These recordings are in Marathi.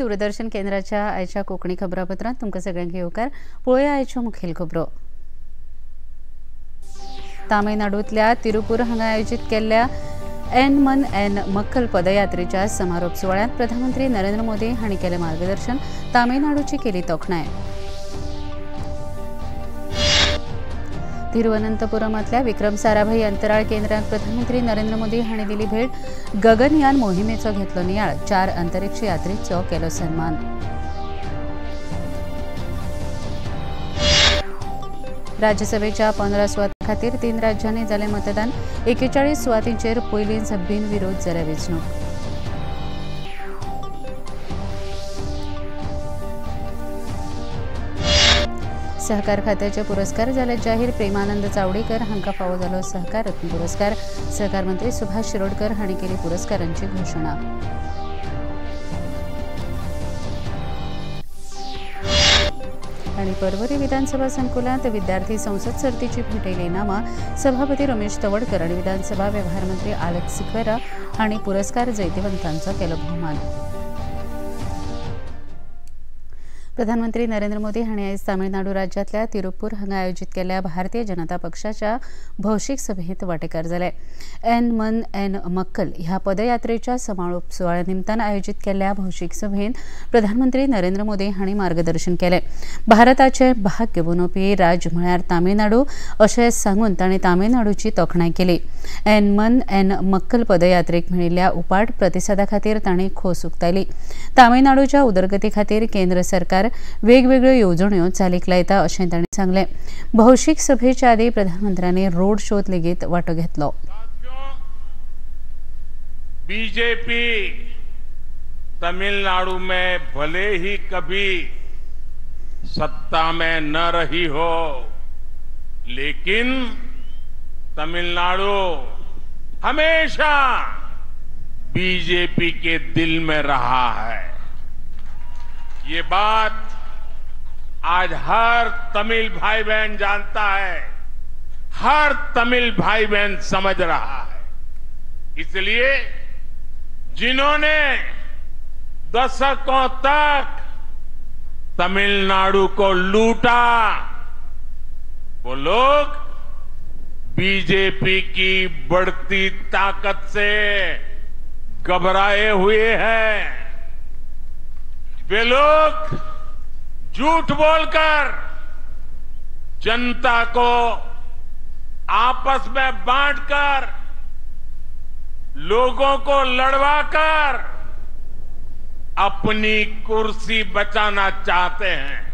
दूरदर्शन केंद्राच्या आयच्या कोंकणी खबरापत्रांत तुमकां सगळ्यांक येवकार. पळोवया आयच्यो मुखेल खबरो. तामिळनाडूंतल्या तिरुपूर हांगा आयोजीत केल्ल्या एन मन एन मक्कल पदयात्रेच्या समारोप सुवाळ्यांत प्रधानमंत्री नरेंद्र मोदी हांणी केलें मार्गदर्शन. तामिळनाडूची केली तोखणाय. तिरुवनंतपुरमांतल्या विक्रम साराभाई अंतराळ केंद्राक प्रधानमंत्री नरेंद्र मोदी हांणी दिली भेट. गगनयान मोहिमेचो घेतलो नियाळ. 4 अंतरिक्ष यात्रींचो केलो सन्मान. राज्यसभेच्या 15 सुवातां खातीर 3 राज्यांनी जालें मतदान. 41 सुवातींचेर पयलींच बिनविरोध जाल्या वेंचणूक. सहकार खात्याचे पुरस्कार जाले जाहीर. प्रेमानंद चावडीकर हांकां फावो जालो सहकार रत्न पुरस्कार. सहकार मंत्री सुभाष शिरोडकर हांणी केली पुरस्कारांची घोशणा. आणि पर्वरी विधानसभा संकुलांत विद्यार्थी संसद सर्तीची भेटयली नामां. सभापती रमेश तवडकर आणि विधानसभा वेव्हार मंत्री आलेक्स सिक्वेरा हांणी पुरस्कार जैतिवंतांचो केलो भोवमान. प्रधानमंत्री नरेंद्र मोदी हांणी आयज तामिळनाडू राज्यांतल्या तिरुपूर हांगा आयोजीत केल्ल्या भारतीय जनता पक्षाच्या भौशीक सभेत वांटेकार जाले. एन मन एन मक्कल ह्या पदयात्रेच्या समारोप सुवाळ्या निमतान आयोजीत केल्ल्या भौशीक सभेत प्रधानमंत्री नरेंद्र मोदी हांणी मार्गदर्शन केलें. भारताचे भाग्य बनोवपी राज्य म्हळ्यार तामिळनाडू अशें सांगून तांणी तामिळनाडूची तोखणाय केली. एन मन एन मक्कल पदयात्रेक मेळिल्ल्या उपाट प्रतिसादा खातीर तांणी खोस उक्तायली. तामिळनाडूच्या उदरगती खातीर केंद्र सरकार वेगवेगळ्यो येवजण्यो चालीक लायता अशें तांणी सांगलें. भौशीक सभेच्या आदी प्रधानमंत्र्यांनी रोड शोत लेगीत वांटो घेतलो. बीजेपी तमिलनाडु में भले ही कभी सत्ता में न रही हो, लेकिन तमिलनाडु हमेशा बीजेपी के दिल में रहा है. ये बात आज हर तमिल भाई बहन जानता है, हर तमिल भाई बहन समझ रहा है. इसलिए जिन्होंने दशकों तक तमिलनाडु को लूटा, वो लोग बीजेपी की बढ़ती ताकत से घबराए हुए हैं. वे लोग झूठ बोलकर जनता को आपस में बांटकर, लोगों को लड़वाकर अपनी कुर्सी बचाना चाहते हैं.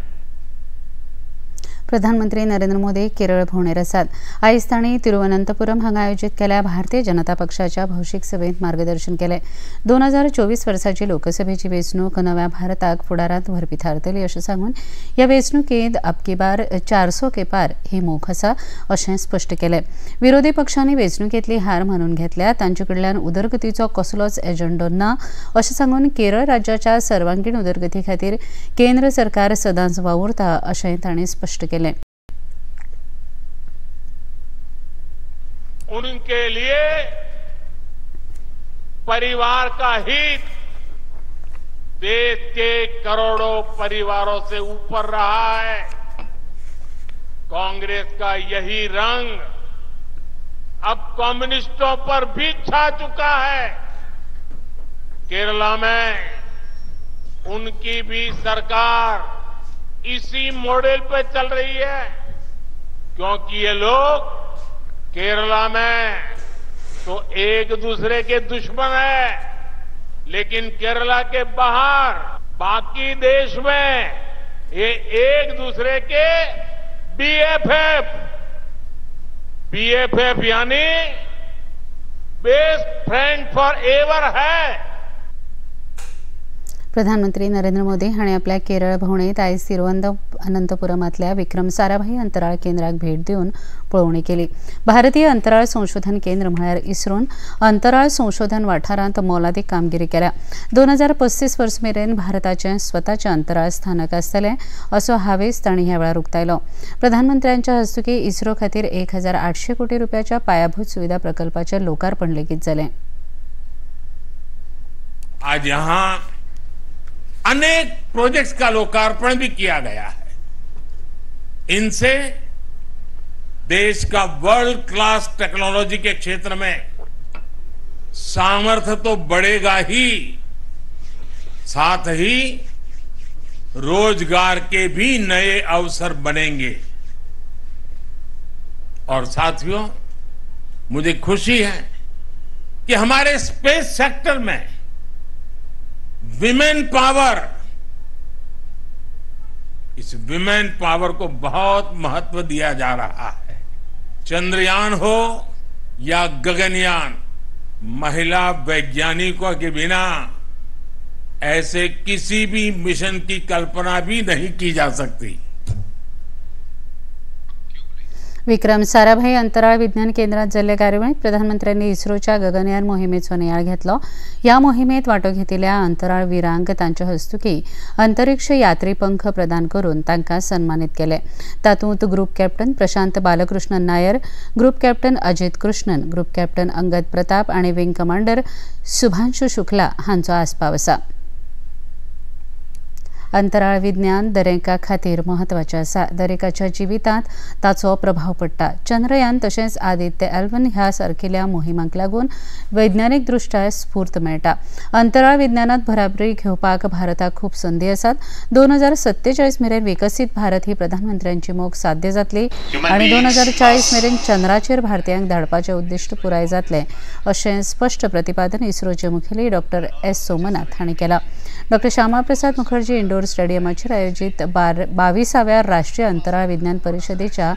प्रधानमंत्री नरेंद्र मोदी केरळ भोंवडेर आसात. आयज तांणी तिरुवनंतपुरम हांगा आयोजीत केल्ल्या भारतीय जनता पक्षाच्या भौशीक सभेत मार्गदर्शन केलें. 2024 वर्साची लोकसभेची वेंचणूक नव्या भारताक फुडारांत व्हरपी थारतली अशें सांगून ह्या वेंचणुकेंत अबकी बार 400 के पार ही मोख आसा अशें स्पश्ट केलें. विरोधी पक्षांनी वेंचणुकेंतली हार मानून घेतल्या. तांचे कडल्यान उदरगतीचो कसलोच एजेंडो ना अशें सांगून केरळ राज्याच्या सर्वांगीण उदरगती खातीर केंद्र सरकार सदांच वावुरता अशें तांणी स्पश्ट केलें. उनके लिए परिवार का हित देश के करोड़ों परिवारों से ऊपर रहा है. कांग्रेस का यही रंग अब कम्युनिस्टों पर भी छा चुका है. केरला में उनकी भी सरकार इसी मॉडल पे चल रही है, क्योंकि ये लोग केरला में तो एक दूसरे के दुश्मन है, लेकिन केरला के बाहर बाकी देश में ये एक दूसरे के बीएफएफ यानी बेस्ट फ्रेंड फॉर एवर है. प्रधानमंत्री नरेंद्र मोदी हांणी आपल्या केरळ भोंवडेंत आयज तिरुवनंतपुरमांतल्या विक्रम साराभाई अंतराळ केंद्राक भेट दिवन पळोवणी केली. भारतीय अंतराळ संशोधन केंद्र म्हळ्यार इस्रोन अंतराळ संशोधन वाठारांत मोलादीक कामगिरी केल्या. 2035 वर्स मेरेन भारताचें स्वताचें अंतराळ स्थानक आसतलें असो हावेस तांणी ह्या वेळार उक्तायलो. प्रधानमंत्र्यांच्या हस्तुकीं इस्रो खातीर 1800 कोटी रुपयाच्या पायाभूत सुविधा प्रकल्पाचें लोकार्पण लेगीत जालें. आज यहाँ अनेक प्रोजेक्ट्स का लोकार्पण भी किया गया है। इनसे देश का वर्ल्ड क्लास टेक्नोलॉजी के क्षेत्र में सामर्थ्य तो बढ़ेगा ही, साथ ही रोजगार के भी नए अवसर बनेंगे। और साथियों, मुझे खुशी है कि हमारे स्पेस सेक्टर में विमेन पावर, इस विमेन पावर को बहुत महत्व दिया जा रहा है। चंद्रयान हो या गगनयान, महिला वैज्ञानिकों के बिना ऐसे किसी भी मिशन की कल्पना भी नहीं की जा सकती। विक्रम साराभाई अंतराळ विज्ञान केंद्रात जाल्ल्या कार्यावळीत प्रधानमंत्र्यांनी इस्रोच्या गगनयान मोहिमेचो नियाळ घेतलो। ह्या मोहिमेत वांटो घेतिल्ल्या अंतराळ वीरांक तांच्या हस्तुकीं अंतरिक्ष यात्री पंख प्रदान करून तांकां सन्मानीत केले। तातूंत group captain Prashant Balakrishnan Nair, group captain Ajit Krishnan, group captain Angad Pratap आणि विंग कमांडर शुभांशु शुक्ला हांचो आस्पाव आसा। अंतराळ विज्ञान दरेका खातीर म्हत्वाचें आसा। दरेकाच्या जिवितांत ताचो प्रभाव पडटा। चंद्रयान तशेंच आदित्य एल1 ह्या सारकिल्या मोहिमांक लागून वैज्ञानीक दृश्ट्या स्फूर्त मेळटा। अंतराळ विज्ञानात भराबरी घेवपाक भारताक खूब संदी आसात। 2047 मेरेन विकसीत भारत ही प्रधानमंत्र्यांची मोख साध्य जातली आनी 2040 मेरेन चंद्राचेर भारतीयांक धाडपाचें उद्दिश्ट पुराय जातलें, अशें स्पश्ट प्रतिपादन इस्रोचे मुखेली डॉक्टर एस सोमनाथ हांणी केलां। डॉक्टर श्यामा प्रसाद मुखर्जी इंडोर स्टेडियमाचेर आयोजित 22व्या राष्ट्रीय अंतराळ विज्ञान परिशदेच्या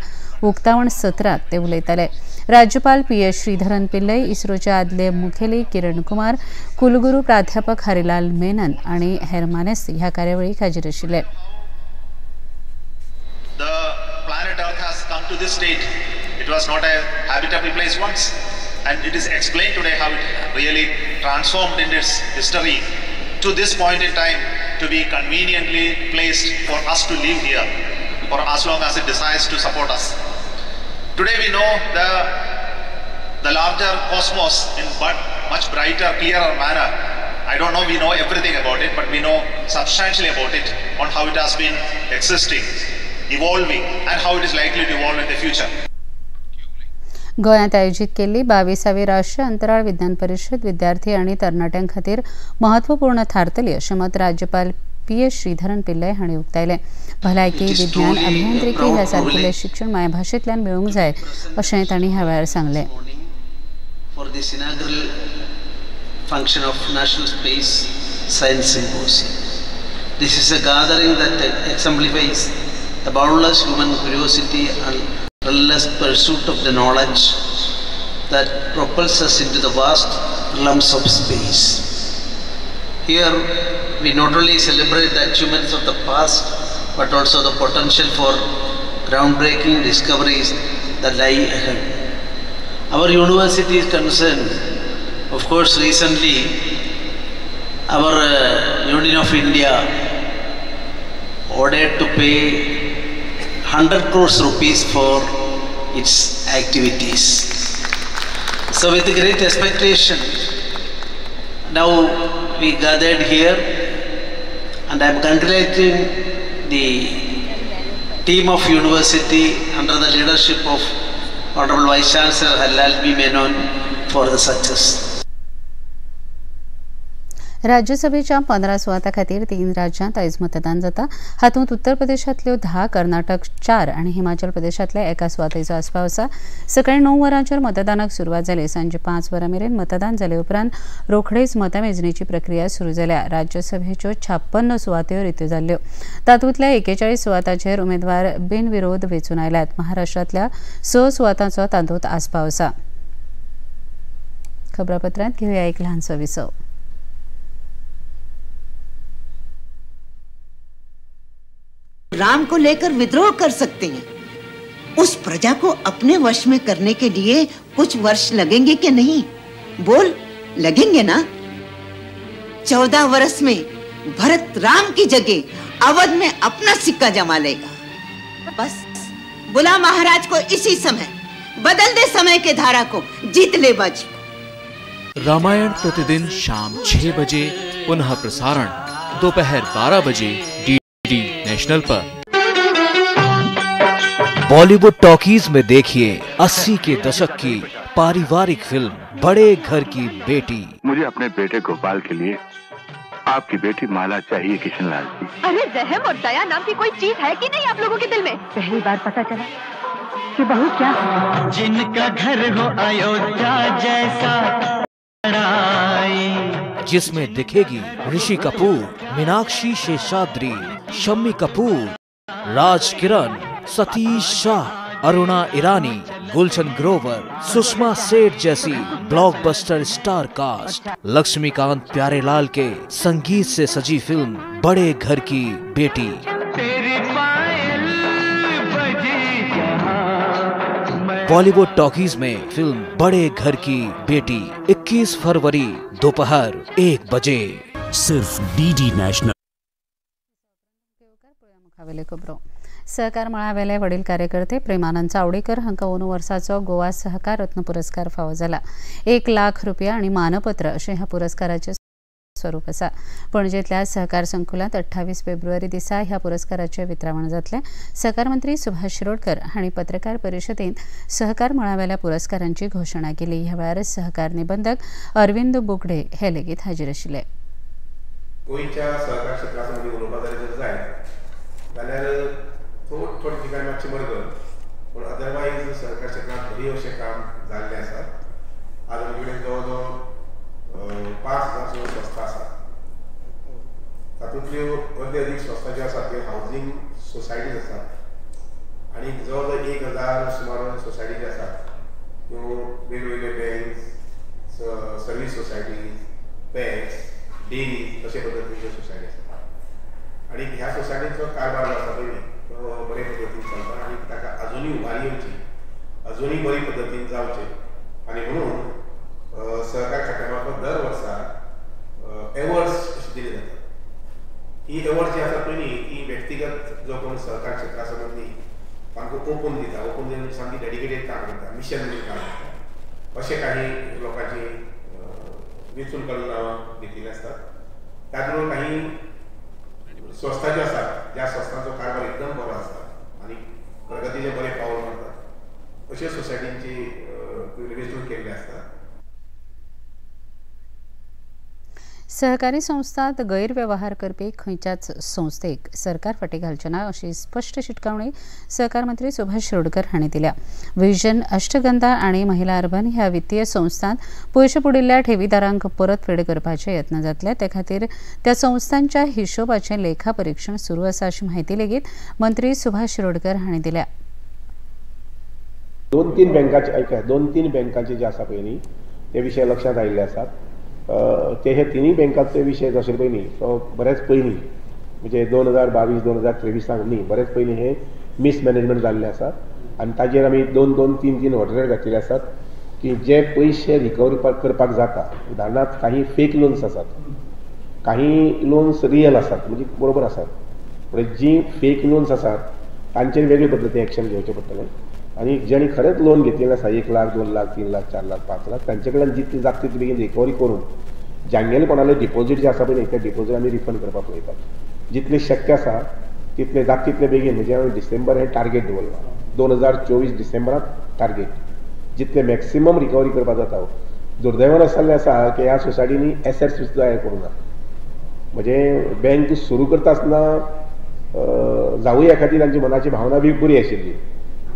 उक्तावण सत्रांत ते उलयताले। राज्यपाल PS श्रीधरन पिल्लय, इस्रोचे आदले मुखेली किरण कुमार, कुलगुरू प्राध्यापक हरिलाल मेनन आणि हेर मानेस्त ह्या कार्यावळीक हाजीर आशिल्ले। The planet Earth has come to this state. It was not a habitable place once, and it is explained today how it really transformed in its history to this point in time to be conveniently placed for us to live here for as long as it decides to support us. Today we know the larger cosmos in much brighter, clearer manner. I don't know we know everything about it, but we know substantially about it, on how it has been existing, evolving, and how it is likely to evolve in the future. गोंयांत आयोजीत केल्ली 22वी राष्ट्रीय अंतराळ विज्ञान परिशद विद्यार्थी आनी तरणाट्यां खातीर महत्वपूर्ण थारतली अशें मत राज्यपाल PS श्रीधरन पिल्लय हांणी उक्तायलें। भलायकी, विज्ञान, अभियांत्रिकी ह्या सारकिल्लें शिक्षण मायभाशेंतल्यान मेळूंक जाय अशें तांणी ह्या वेळार सांगलें। For this inaugural function of National Space Science Symposium. This is a gathering that exemplifies the boundless human curiosity and relentless pursuit of the knowledge that propels us into the vast realms of space. Here we not only celebrate the achievements of the past, but also the potential for groundbreaking discoveries that lie ahead. Our university is concerned, of course, recently our Union of India ordered to pay 100 crores rupees for its activities. So with great expectation, now we gathered here, and I am congratulating the team of university under the leadership of Honorable Vice Chancellor Harilaal B. Menon for the success. राज्यसभेच्या 15 सुवातां खातीर 3 राज्यांत आयज मतदान जाता। हातूंत उत्तर प्रदेशांतल्यो 10, कर्नाटक 4 आनी हिमाचल प्रदेशांतल्या 1 सुवातेचो आस्पाव आसा। सकाळीं 9 वरांचेर मतदानाक सुरवात जाली। सांजे 5 वरां मेरेन मतदान जाले उपरांत रोखडेच मतमेजणेची प्रक्रिया सुरू जाल्या। राज्यसभेच्यो 56 सुवात्यो रित्यो जाल्ल्यो। तातूंतल्या 41 सुवातांचेर उमेदवार बिनविरोध वेंचून आयल्यात। महाराष्ट्रांतल्या 6 सुवातांचो तातूंत आस्पाव आसा। खबरापत्रांत घेवया एक ल्हानसो विसव। राम को लेकर विद्रोह कर सकते हैं, उस प्रजा को अपने वश में करने के लिए कुछ वर्ष लगेंगे कि नहीं? बोल, लगेंगे ना? 14 वर्ष में भरत राम की जगह अवध में अपना सिक्का जमा लेगा। बस बुला महाराज को इसी समय, बदल दे समय के धारा को, जीत ले बाजी। रामायण प्रतिदिन शाम 6 बजे पुनः प्रसारण दोपहर 12 बजे डीडी नेशनल पर। बॉलीवुड टॉकीज में देखिए 80 के दशक की पारिवारिक फिल्म बड़े घर की बेटी। मुझे अपने बेटे गोपाल के लिए आपकी बेटी माला चाहिए किशनलाल जी। अरे रहम और दया नाम की कोई चीज है कि नहीं आप लोगों के दिल में? पहली बार पता चला कि बहू क्या है। जिनका घर हो अयोध्या जैसा जिसमें दिखेगी ऋषि कपूर, मीनाक्षी शेषाद्री, शम्मी कपूर, राज किरण, सतीश शाह, अरुणा ईरानी, गुलशन ग्रोवर, सुषमा सेठ जैसी blockbuster star cast, Laxmikant Pyarelal के संगीत से सजी फिल्म बड़े घर की बेटी। बॉलीवुड टॉकीज में फिल्म बड़े घर की बेटी 21 फरवरी दोपहर 1 बजे सिर्फ डीडी नेशनल। सहकार मळावेले वडील कार्यकर्ते प्रेमानंद चावडीकर हांका 2 वर्साचो गोवा सहकार रत्न पुरस्कार फावो जाला। 1 लाख रुपया आणि मानपत्र अशें ह्या पुरस्काराचे स्वरूप आसा। पणजेंतल्या सहकार संकुलांत 28 फेब्रुवारी दिसा ह्या पुरस्काराचे वितरावण जातले। सहकार मंत्री सुभाष शिरोडकर हांणी पत्रकार परिशदेंत सहकार मळावेल्या पुरस्कारांची घोशणा केली। ह्या वेळार सहकार निबंधक अरविंद बुगडे हे लेगीत हाजीर आशिल्ले। गोंयच्या सहकार क्षेत्रांत उलोवपाक जाय जाल्यार थोडी ठिकाणी मातशें मरगळ पूण अदरवायज सहकार क्षेत्रांत बरी अशें काम जाल्लें आसा। आज आमी कडेन जवळ जवळ 5,000 संस्था आसात। तातूंतल्यो अर्दे अदीक संस्था ज्यो आसात त्यो हावजींग सोसायटीज आसात आनी जवळ जवळ 1,000 सुमार सोसायटी ज्यो आसात त्यो वेगवेगळे banks, service societies, PACS, dairies अशे पद्दतीच्यो सोसायटी आसात आनी ह्या सोसायटीचो कारभार जो आसा पळय तो बरे पद्दतीन चलता आनी ताका अजुनूय उबारी येवची, अजुनूय बरे पद्दतीन जावचें आनी म्हणून सहकार खात्यामार्फत दर वर्सा एवॉर्ड्स अशी दिली जातात। ही एवॉर्ड जी आसा पळय ती व्यक्तिगत जो कोण सहकार क्षेत्रा संबंधी तांकां ओपन दिता, ओपन दिवन सामकी डेडिकेटेड काम करता, मिशन म्हणून काम करता अशें काही लोकांची वेंचून काडून नांवां घेतिल्लीं आसतात। त्याच बरोबर काही संस्था ज्यो आसात ज्या संस्थांचो कारभार एकदम बरो आसा आनी प्रगतीचे बरे पावल मारतात अशा सोसायटींची वेंचणूक केल्ली आसता। सहकारी संस्थांत गैरव्यवहार करपी खंयच्याच संस्थेक सरकार फाटीं घालचें ना अशी स्पश्ट शिटकावणी सहकार मंत्री सुभाष शिरोडकर हांणी दिल्या। विजन अष्टगंधा आनी महिला अर्बन ह्या वित्तीय संस्थांत पयशे बुडिल्ल्या ठेवीदारांक परतफेड करपाचे यत्न जातले ते खातीर त्या संस्थांच्या हिशोबाचें लेखा परीक्षण सुरू आसा अशी माहिती लेगीत मंत्री सुभाष शिरोडकर हांणी दिल्या। 2-3 बँकांचे जे आसा पळय न्ही ते विशय लक्षांत आयिल्ले आसात। ते हे तिनूय बँकांचे विशय जशे पळय न्ही तो बरेच पयलीं म्हणजे 2022-2023 न्ही बरेच पयलीं हे मिसमॅनेजमेंट जाल्ले आसा आनी ताजेर आमी 2-3 ऑर्डर घातिल्ले आसात की जे पयशे रिकवर करपाक जाता। उदाहरणार्थ काही फेक लोन्स आसात, काही लोन्स रियल आसात म्हणजे बरोबर आसात, म्हणजे जी फेक लोन्स आसात तांचेर वेगळे पद्दतीन एक्शन घेवचें पडटलें आनी जेणी खरेंच लोन घेतिल्लें आसा 1 लाख 2 लाख 3 लाख 4 लाख 5 लाख तांचे कडल्यान जितली जाता तितली बेगीन रिकवरी करून जांगेले कोणाले डिपॉझीट जे आसा पळय ते डिपॉझीट आमी रिफंड करपाक पळयतात। जितले शक्य आसा तितले जाता तितले बेगीन म्हणजे हांवें डिसेंबर हे टार्गेट दवरला 2024 डिसेंबरांत टार्गेट जितले मॅक्सिमम रिकवरी करपाक जाता। दुर्दैवान अशें आसा की ह्या सोसायटीनी एसेट्स सुद्दां हे करूना म्हणजे बँक सुरू करता आसतना जावूय एखादी तांची मनाची भावना बी बरी आशिल्ली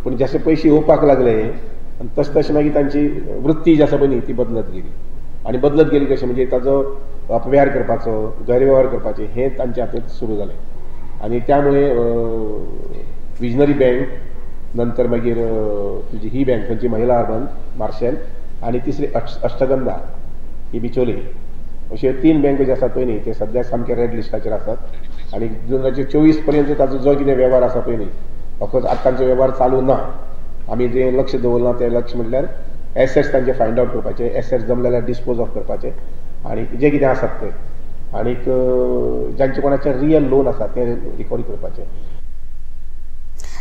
पूण जशे पयशे येवपाक लागले आनी तशें मागीर तांची वृत्ती जी आसा पळय न्ही ती बदलत गेली आनी बदलत गेली कशें म्हणजे ताजो अपव्यवहार करपाचो गैरव्यवहार करपाचे हें तांच्या हातूंत सुरू जालें आनी त्यामुळे विजनरी बँक नंतर मागीर तुजी ही बँक खंयची महिला अर्बन मार्शल आनी तिसरी अष्टगंधा ही बिचोली अश्यो 3 बँको जे आसात पळय न्ही ते सद्याक सामके रेड लिस्टाचेर आसात आनी 2024 पर्यंत ताजो जो कितें वेव्हार आसा पळय न्ही ऑफकोर्स आतां तांचो वेव्हार चालू ना। आमी जे लक्ष दवरलां तें लक्ष म्हटल्यार एसेट्स तांचे फायंड आउट करपाचे, एसेट्स जमले जाल्यार डिस्पोज ऑफ करपाचे आनी जे कितें आसात ते आनीक जांचे कोणाचे रियल लोन आसा ते रिकवरी करपाचे।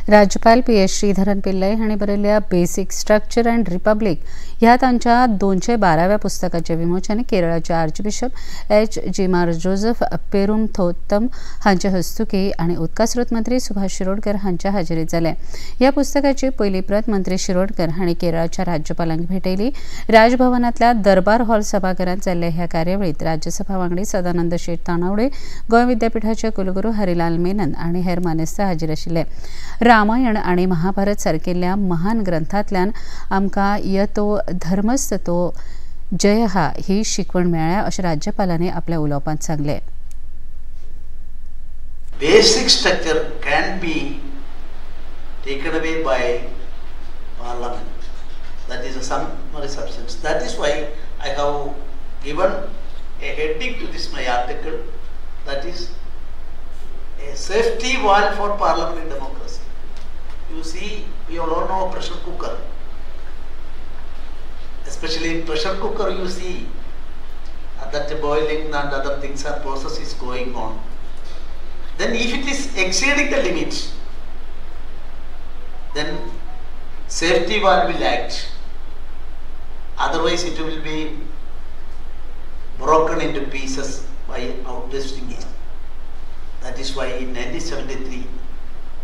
राज्यपाल PS श्रीधरन पिल्लय हांणी बरयल्ल्या बेसिक स्ट्रक्चर अँड रिपब्लीक ह्या तांच्या 212व्या पुस्तकाचें विमोचन केरळाचे आर्चबिशप H.G. मार जोसेफ पेरुमथोत्तम हांचे हस्तुकीं आनी उदका स्रोत मंत्री सुभाष शिरोडकर हांच्या हाजेरींत जालें. ह्या पुस्तकाची पयली प्रत मंत्री शिरोडकर हांणी केरळाच्या राज्यपालांक भेटयली. राजभवनांतल्या दरबार हॉल सभाघरांत जाल्ले ह्या कार्यावळींत राज्यसभा वांगडी सदानंद शेट तानावडे, गोंय विद्यापीठाचे कुलगुरू हरिलाल मेनन आनी हेर मानेस्त हाजीर आशिल्ले. रामायण आनी महाभारत सारकिल्ल्या महान ग्रंथांतल्यान आमकां यतो धर्मस्ततो जयहा ही शिकवण मेळ्ळ्या अशें राज्यपालांनी आपल्या उलोवपांत सांगलें. Basic structure can be taken away by Parliament. That is a summary substance. That is why I have given a heading to this my article, that is a safety valve for parliamentary democracy. You see, we all know pressure cooker. Especially in pressure cooker, you see that the boiling and other things are process is going on. Then if it is exceeding the limits, then safety valve will act. Otherwise it will be broken into pieces by outbursting it. That is why in 1973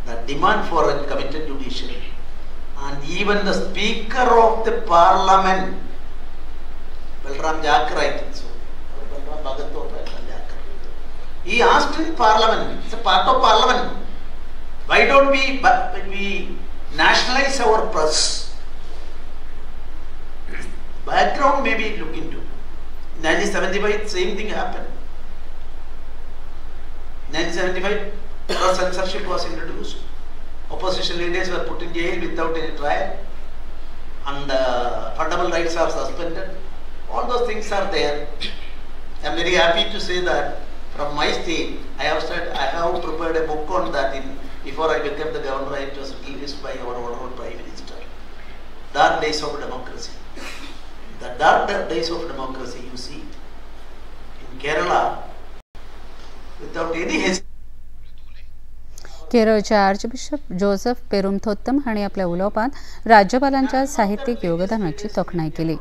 the demand for a committed judiciary and even the Speaker of the Parliament, Balram Jakra, I think so, Balram Bhagat or Balram Jakra, he asked in Parliament, it's a part of Parliament, why don't we nationalize our press? Background maybe look into. In 1975, same thing happened. 1975, press censorship was introduced. Opposition leaders were put in jail without any trial, and fundamental rights are suspended. All those things are there. I am very happy to say that from my state, I have prepared a book on that. Before I became the governor, it was released by our honorable Prime Minister. Dark Days of Democracy. The dark days of democracy, you see, in Kerala, without any hesitation. केरळचे आर्चबिशप जोसेफ पेरुमथोत्तम हांणी आपल्या उलोवपांत राज्यपालांच्या साहित्यीक योगदानाची तोखणाय केली.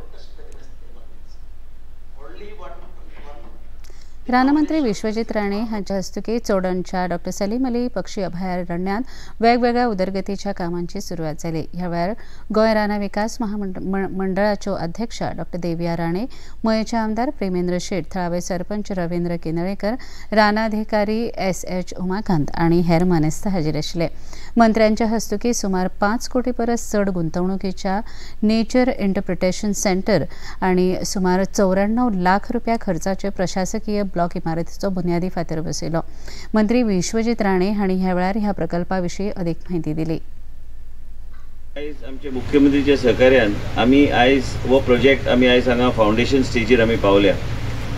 रानमंत्री विश्वजीत राणे हांच्या हस्तुकीं चोडणच्या डॉ. सलीम अली पक्षी अभयारण्यांत वेगवेगळ्या उदरगतीच्या कामांची सुरवात जाली. ह्या वेळार गोंय रान विकास महामंडळाच्यो अध्यक्षा डॉ. देविया राणे, मयेचे आमदार प्रेमेंद्र शेट, थळावे सरपंच रवींद्र केनळेकर, रानाधिकारी S.H. उमाकांत आनी हेर मानेस्त हाजीर आशिल्ले. मंत्र्यांच्या हस्तुकीं सुमार 5 कोटी परस चड गुंतवणुकीच्या नेचर इंटरप्रिटेशन सेंटर आनी सुमार 94 लाख रुपया खर्चाचे प्रशासकीय ब्लॉक इमारतीचो बुन्यादी फातर बसयलो. मंत्री विश्वजीत राणे हांणी ह्या वेळार ह्या प्रकल्पा विशीं अदीक म्हायती दिली. आमच्या मुख्यमंत्रीच्या सहकार्यान आमी आयज हो प्रोजेक्ट आमी आयज हांगा फावंडेशन स्टेजीर आमी पावल्या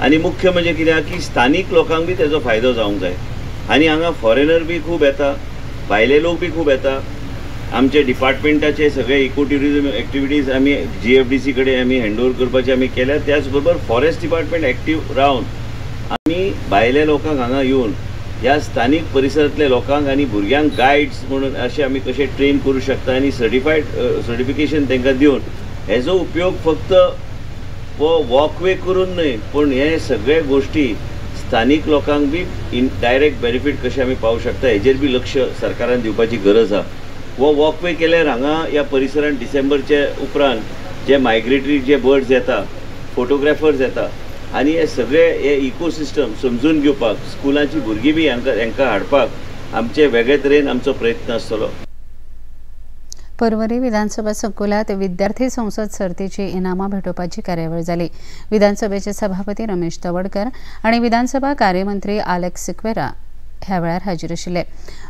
आनी मुख्य म्हणजे कित्याक की स्थानीक लोकांक बी तेजो फायदो जावंक जाय आनी हांगा फॉरेनर बी खूब येता, भायले लोक बी खूब येता. आमचे डिपार्टमेंटाचे सगळे इको ट्युरिजम एक्टिविटीज आमी GFDC कडेन आमी हँडओवर करपाचे आमी केल्या. त्याच बरोबर फॉरेस्ट डिपार्टमेंट एक्टीव रावन आमी भायल्या लोकांक हांगा येवन ह्या स्थानीक परिसरांतल्या लोकांक आनी भुरग्यांक गायड्स म्हणून अशें आमी कशें ट्रेन करूं शकता आनी सर्टिफिकेशन तांकां दिवन हेजो उपयोग फक्त हो वॉकवे करून न्हय पूण हे सगळे गोश्टी स्थानीक लोकांक बी डायरेक्ट बेनिफीट कशें आमी पावूं शकता हेजेर बी लक्ष सरकारान दिवपाची गरज आहा. हो वॉकवे केल्यार हांगा ह्या परिसरांत डिसेंबरचे उपरांत जे मायग्रेटरी जे बर्ड्स येता, फोटोग्राफर्स येता आनी हे सगळे हे इकोसिस्टम समजून घेवपाक स्कुलांची भुरगीं बी हांकां हाडपाक आमचे वेगळे तरेन आमचो प्रयत्न आसतलो. पर्वरी विधानसभा संकुलात विद्यार्थी संसद सर्तीची इनामां भेटोवपाची कार्यावळ जाली. विधानसभेचे सभापती रमेश तवडकर आनी विधानसभा कार्यमंत्री आलेक्स सिक्वेरा ह्या वेळार हाजीर आशिल्ले.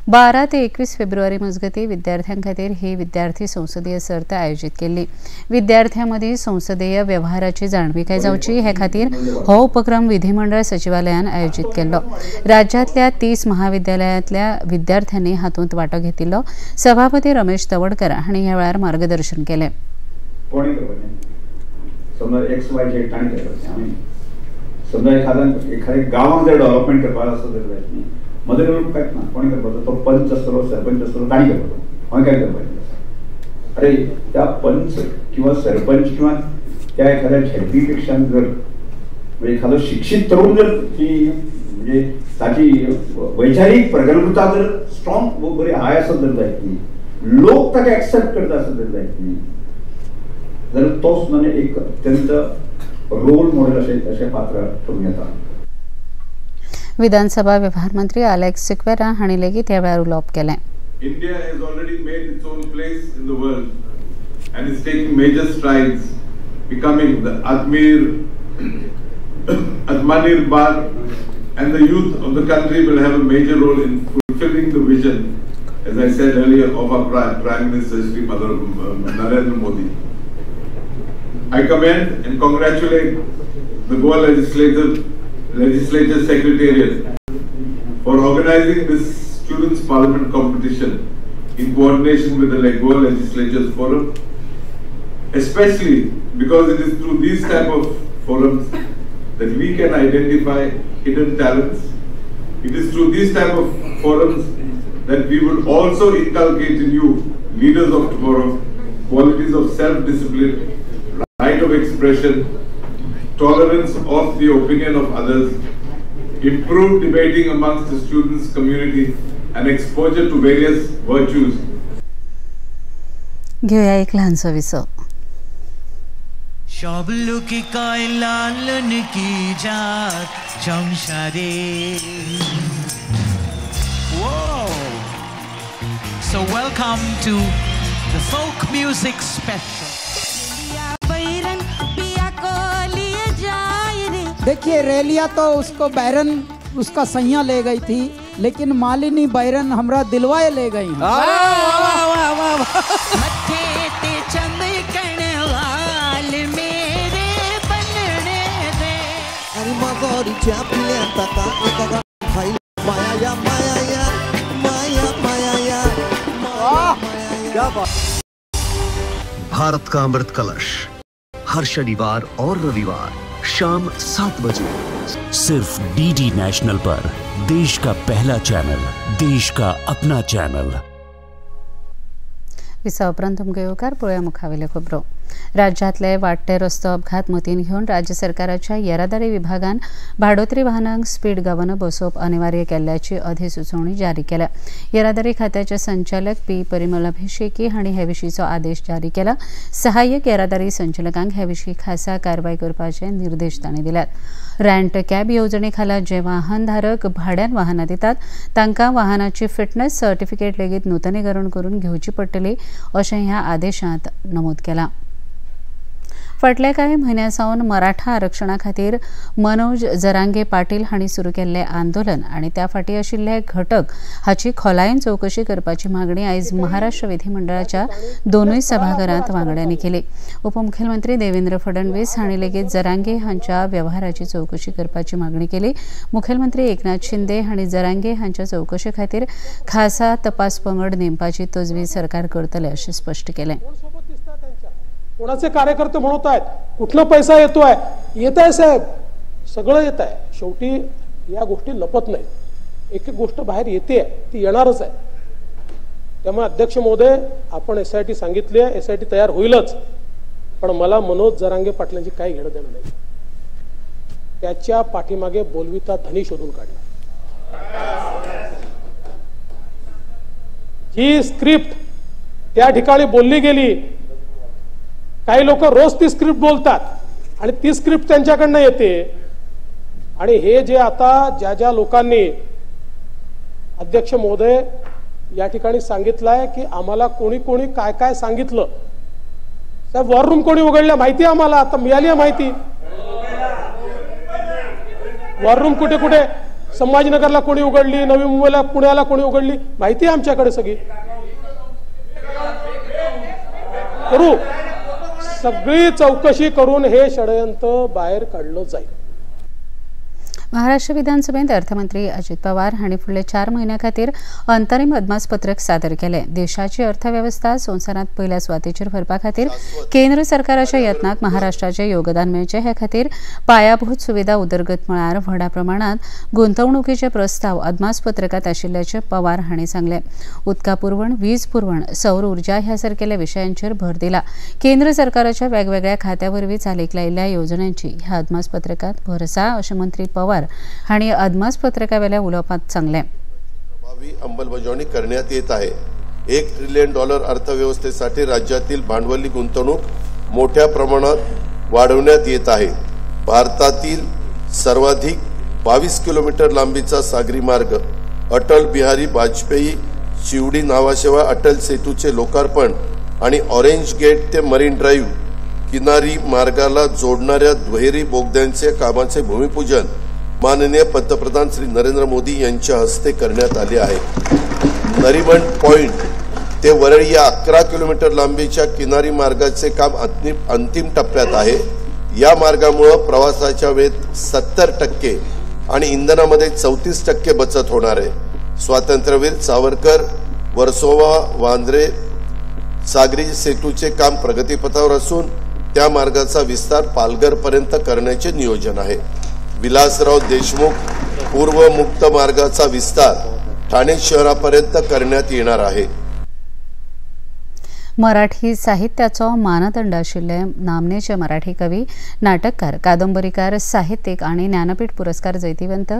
12 ते 21 फेब्रुवारी मजगती विद्यार्थ्यां खातीर ही विद्यार्थी संसदीय सर्त आयोजीत केल्ली. विद्यार्थ्यां मदीं संसदीय वेव्हाराची जाणविकाय जावची हे खातीर हो उपक्रम विधिमंडळ सचिवालयान आयोजीत केल्लो. राज्यांतल्या 30 महाविद्यालयांतल्या विद्यार्थ्यांनी हातूंत वांटो घेतिल्लो. सभापती रमेश तवडकर हांणी ह्या वेळार मार्गदर्शन केलें. समजा एखाद्या गांवांत जर डेव्हलपमेंट करपाक आसत मदर कांयच ना कोणी करपाचो तो पंच आसतलो सरपंच आसतलो ताणी करपाचो हांवें काय करपाचें अरे त्या पंच किंवा सरपंच किंवा त्या एखाद्या झेडपी पेक्षा जर म्हणजे एखादो शिक्षित तरुण जर ती म्हणजे ताची वैचारीक प्रगल्भता जर स्ट्रॉंग बरी हाय आसत जर जायतली, लोक ताका एक्सेप्ट करता आसत जर जायतली, जाल्यार तो सुद्दां एक अत्यंत रोल मॉडेल अशें पात्र ठरून येता. विधानसभा व्यवहार मंत्री अलेक्स सिक्वेरा हांणी लेगीत ह्या वेळार उलोवप केलें. India has already made its own place in the world and is taking major strides, becoming the Atmanir Bar, and the youth of the country will have a major role in fulfilling the vision, as I said earlier, of our Prime Minister Shri Narendra Modi. I commend and congratulate the Goa Legislature Secretariat for organizing this Students' Parliament competition in coordination with the Goa Legislature's Forum, especially because it is through these type of forums that we can identify hidden talents. It is through these type of forums that we will also inculcate in you, leaders of tomorrow, qualities of self-discipline, right of expression, tolerance of the opinion of others, improved debating amongst the students' community, and exposure to various virtues. घेऊया एक लहानसो विसो. शाबलू की कायलालन की जात जमशदे. Whoa! So welcome to the folk music special. देखिए रेलिया तो उसको बैरन उसका सैया ले गई थी, लेकिन मालिनी बैरन हमरा दिलवाए ले गई. भारत का अमृत कलश हर शनिवार और रविवार शाम 7 बजे सिर्फ डीडी नेशनल पर, देश का पहला चॅनल, देश का अपना चॅनल. विसा उपरांत तुमकां येवकार पळोवया मुखावेल्यो खबरो. राज्यांतले वाडटे रस्तो अपघात मतीन घेवन राज्य सरकाराच्या येरादारी विभागान भाडोत्री वाहनांक स्पीड गव्हर्नर बसोवप अनिवार्य केल्ल्याची अधिसुचोवणी जारी केल्या. येरादारी खात्याचे संचालक पी परिमल अभिषेकी हांणी हे विशींचो आदेश जारी केला. सहाय्यक येरादारी संचालकांक हे विशीं खासा कारवाय करपाचे निर्देश तांणी दिल्यात. रँट कॅब येवजणे खाला जे वाहनधारक भाड्यान वाहनां दितात तांकां वाहनाची फिटनेस सर्टिफिकेट लेगीत नूतनीकरण करून घेवची पडटली अशें ह्या आदेशांत नमूद केलां. फाटल्या कांय म्हयन्यासावन मराठा आरक्षणा खातीर मनोज जरांगे पाटील हांणी सुरू केल्लें आंदोलन आनी त्या फाटीं आशिल्ले घटक हाची खोलायेन चवकशी करपाची मागणी आयज महाराष्ट्र विधिमंडळाच्या दोनूय सभाघरांत वांगड्यांनी केली. उपमुख्यमंत्री देवेंद्र फडणवीस हांणी लेगीत जरांगे हांच्या वेव्हाराची चवकशी करपाची मागणी केली. मुखेलमंत्री एकनाथ शिंदे हांणी जरांगे हांच्या चवकशे खातीर खासा तपास पंगड नेमपाची तजवीज सरकार करतले अशें स्पश्ट केलें. कोणाचे कार्यकर्ते म्हणत आहेत कुठला पैसा येतोय, येत आहे साहेब, सगळं येत आहे. शेवटी या गोष्टी लपत नाहीत. एक एक गोष्ट बाहेर येते, ती येणारच आहे. त्यामुळे अध्यक्ष महोदय, आपण SIT सांगितली आहे, SIT तयार होईलच, पण मला मनोज जरांगे पाटलांची काही घेणं देणं नाही. त्याच्या पाठीमागे बोलविता धनी शोधून काढला. जी स्क्रिप्ट त्या ठिकाणी बोलली गेली, काही लोक रोज ती स्क्रिप्ट बोलतात आणि ती स्क्रिप्ट त्यांच्याकडनं येते. आणि हे जे आता ज्या ज्या लोकांनी अध्यक्ष महोदय या ठिकाणी सांगितलंय की आम्हाला कोणी कोणी काय काय सांगितलं, साहेब वॉर रूम कोणी उघडल्या माहिती आम्हाला, आता मिळाली आहे माहिती. वॉर रूम कुठे कुठे संभाजीनगरला कोणी उघडली, नवी मुंबईला पुण्याला कोणी उघडली, माहिती आहे आमच्याकडे सगळी. करू सगळी चौकशी करून हे षडयंत्र बाहेर काढलं जाईल. महाराष्ट्र विधानसभेत अर्थमंत्री अजित पवार हांणी फुडले 4 म्हयन्यां खातीर अंतरीम अदमासपत्रक सादर केलें. देशाची अर्थवेवस्था संवसारांत पयल्या सुवातेचेर व्हरपा खातीर केंद्र सरकाराच्या यत्नाक महाराष्ट्राचें योगदान मेळचें हे खातीर पायाभूत सुविधा उदरगत मळार व्हडा प्रमाणांत गुंतवणुकीचे प्रस्ताव अदमासपत्रकांत आशिल्ल्याचें पवार हांणी सांगलें. उदका पुरवण, वीज पुरवण, सौर उर्जा ह्या सारकेल्या विशयांचेर भर दिला. केंद्र सरकाराच्या वेगवेगळ्या खात्या वरवीं चालीक लायिल्ल्या येवजण्यांची ह्या अदमासपत्रकांत भर आसा अशें मंत्री पवार हांणी अदमासपत्रकावेल्या उलोवपांत सांगलें. प्रभावी अंमलबजावणी करण्यात येत आहे. $1 ट्रिलियन अर्थव्यवस्थेसाठी राज्यातील भांडवली गुंतवणूक मोठ्या प्रमाणात वाढवण्यात येत आहे. भारतातील सर्वाधिक 22 किलोमीटर लांबीचा सागरी मार्ग अटल बिहारी वाजपेयी शिवडी नावाशिवाय अटल सेतूचे लोकार्पण आणि ऑरेंज गेट ते मरीन ड्राईव्ह किनारी मार्गाला जोडणाऱ्या दुहेरी बोगद्यांचे कामाचे भूमिपूजन माननीय पंतप्रधान श्री नरेंद्र मोदी यांच्या हस्ते करण्यात आले आहे. नरीमन पॉइंट ते वरळी या 11 किलोमीटर लांबीच्या किनारी मार्गाचे काम अंतिम टप्प्यात आहे. या मार्गामुळे प्रवासाच्या वेळेत 70% आणि इंधनामध्ये 34% बचत होणार आहे. स्वातंत्र्यवीर सावरकर वर्सोवा वांद्रे सागरी सेतूचे काम प्रगतीपथावर असून त्या मार्गाचा विस्तार पालघरपर्यंत करण्याचे नियोजन आहे. विलासराव देशमुख पूर्व मुक्त मार्गाचा विस्तार ठाणे शहरापर्यंत करण्यात येणार आहे. मराठी साहित्याचो मानदंड आशिल्ले नामनेचे मराठी कवी, नाटककार, कादंबरीकार, साहित्यीक आनी ज्ञानपीठ पुरस्कार जैतिवंत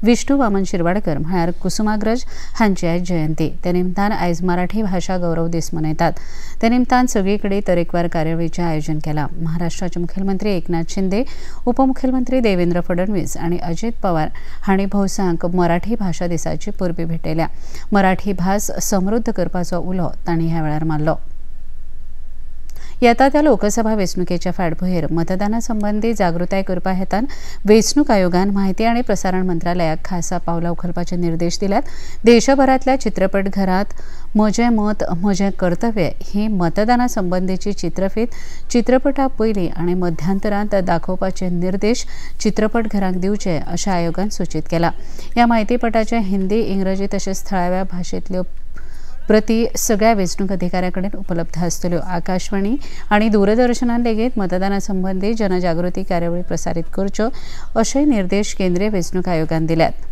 विष्णू वामन शिरवाडकर म्हळ्यार कुसुमाग्रज हांची आयज जयंती. ते निमतान आयज मराठी भाषा गौरव दीस मनयतात. ते निमतान सगळीकडे तरेकवार कार्यावळीचें आयोजन केलां. महाराष्ट्राचे मुखेलमंत्री एकनाथ शिंदे, उपमुखेलमंत्री देवेंद्र फडणवीस आनी अजित पवार हांणी भौसांक मराठी भाषा दिसाची परबी भेटयल्या. मराठी भास समृद्ध करपाचो उलो तांणी ह्या वेळार मारलो. येता त्या लोकसभा वेंचणुकेच्या फाटभुंयेर मतदाना संबंधी जागृताय करपा हेतान वेंचणूक आयोगान माहिती आनी प्रसारण मंत्रालयाक खासा पावलां उखलपाचे निर्देश दिल्यात. देशभरातल्या चित्रपट घरांत म्हजें मत म्हजें कर्तव्य ही मतदाना संबंधीची चित्रफीत चित्रपटा पयलीं आनी मध्यांतरांत दाखोवपाचे निर्देश चित्रपट घरांक दिवचे अशें आयोगान सूचित केलां. ह्या माहितीपटाचे हिंदी, इंग्रजी तशेंच थळाव्या भाशेंतल्यो प्रती सगळ्या वेंचणूक अधिकाऱ्यांकडेन उपलब्ध आसतल्यो. आकाशवाणी आनी दूरदर्शनान लेगीत मतदाना संबंधी जनजागृती कार्यावळी प्रसारीत करच्यो अशेय निर्देश केंद्रीय वेंचणूक आयोगान दिल्यात.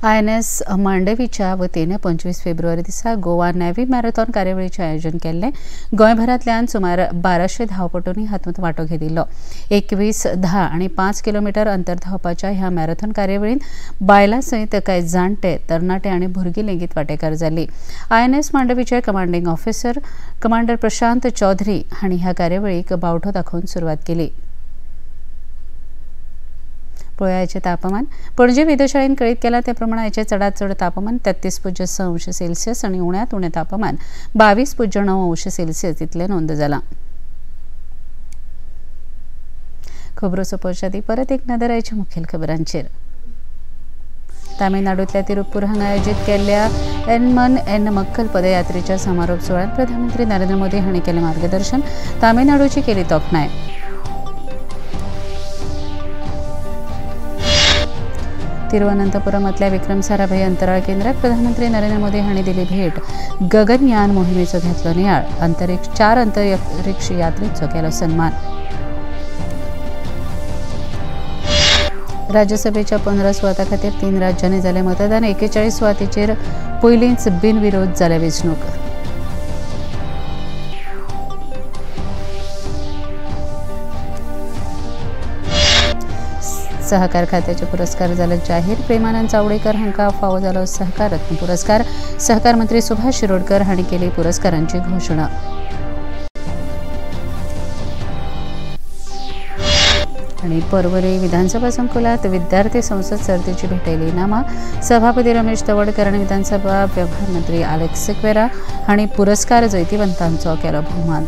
INS मांडवीच्या वतीन 25 फेब्रुवारी दिसा गोवा नॅव्ही मॅरेथॉन कार्यावळीचें आयोजन केल्लें. गोंयभरांतल्यान सुमार 1200 धांवपटूंनी हातूंत वांटो घेतिल्लो. 21, 10 आनी 5 किलोमीटर अंतर धांवपाच्या ह्या मॅरेथॉन कार्यावळींत बायलां सयत कांय जाणटे, तरणाटे आनी भुरगीं लेगीत वांटेकार जाल्लीं. INS मांडवीचे commanding officer commander Prashant Chaudhary हांणी ह्या कार्यावळीक बावटो दाखोवन सुरवात केली. पळयाचें तापमान. पणजी वेधशाळेन कळीत केला ते प्रमाण आयचें चडांत चड तापमान 33.6 अंश सेल्सियस आनी उण्यांत उणें तापमान 22.9 अंश सेल्सियस इतलें नोंद जालां. खबरो सोंपोवचे आदीं परत एक नदर आयच्या मुखेल खबरांचेर. तामिळनाडूंतल्या तिरुप्पूर हांगा आयोजीत केल्ल्या एन मन एन मक्कल पदयात्रेच्या समारोप सुवाळ्यात प्रधानमंत्री नरेंद्र मोदी हांणी केलें मार्गदर्शन. तामिळनाडूची केली तोखणाय. तिरुवनंतपुरमांतल्या विक्रम साराभाई अंतराळ केंद्राक प्रधानमंत्री नरेंद्र मोदी हांणी दिली भेट. गगनयान मोहिमेचो घेतलो नियाळ. 4 अंतरिक्ष यात्रेचो केलो सन्मान. राज्यसभेच्या 15 सुवातां खातीर 3 राज्यांनी जालें मतदान. 41 सुवातींचेर पयलींच बिनविरोध जाल्या वेंचणूक. सहकार खात्याचे पुरस्कार जाले जाहीर. प्रेमानंद चावडेकर हांकां फावो जालो सहकार रत्न पुरस्कार. सहकार मंत्री सुभाष शिरोडकर हांणी केली पुरस्कारांची घोशणा. आनी पर्वरी विधानसभा संकुलात विद्यार्थी संसद सर्तीची भेटयली इनामां. सभापती रमेश तवडकर आनी विधानसभा वेव्हार मंत्री आलेक्स सिक्वेरा हांणी पुरस्कार जैतिवंतांचो केलो भोवमान.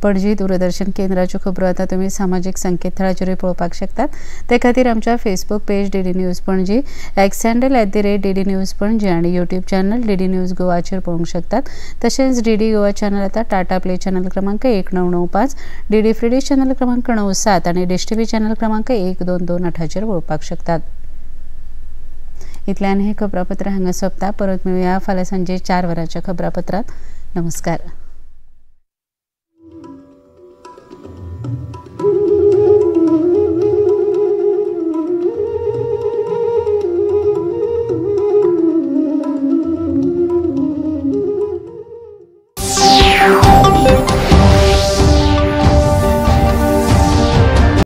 पणजी दूरदर्शन केंद्राच्यो खबरो आतां तुमी सामाजीक संकेतथळाचेर पळोवपाक शकतात। ते खातीर आमच्या Facebook page DD news Panaji, x handle @DD news Panaji आनी यूट्यूब चॅनल DD न्यूज गोवाचेर पळोवंक शकतात। तशेंच DD गोवा चॅनल आतां टाटा प्ले चॅनल क्रमांक 1995, DD फ्री डिश चॅनल क्रमांक 97 आनी डिश TV चॅनल क्रमांक 1228 पळोवपाक शकतात। इतल्यान हे खबरापत्र हांगा सोंपता। परत मेळुया फाल्यां सांजे 4 वरांच्या खबरापत्रांत। नमस्कार।